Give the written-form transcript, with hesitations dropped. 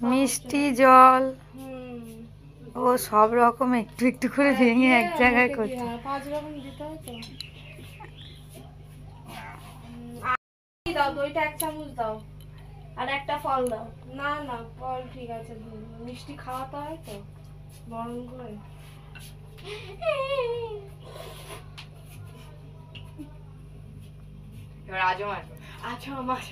মিষ্টি জল হুম ও সব রকম একটু একটু করে ভেঙে এক জায়গায় করছে। 5 রকম দিতে হয় তো। দাও দইটা 1 চামচ দাও আর একটা ফল দাও। না না ফল ঠিক আছে, মিষ্টি খাওয়াতে হয় তো বরং করে। এবার আজও মাছ। আচ্ছা মাছ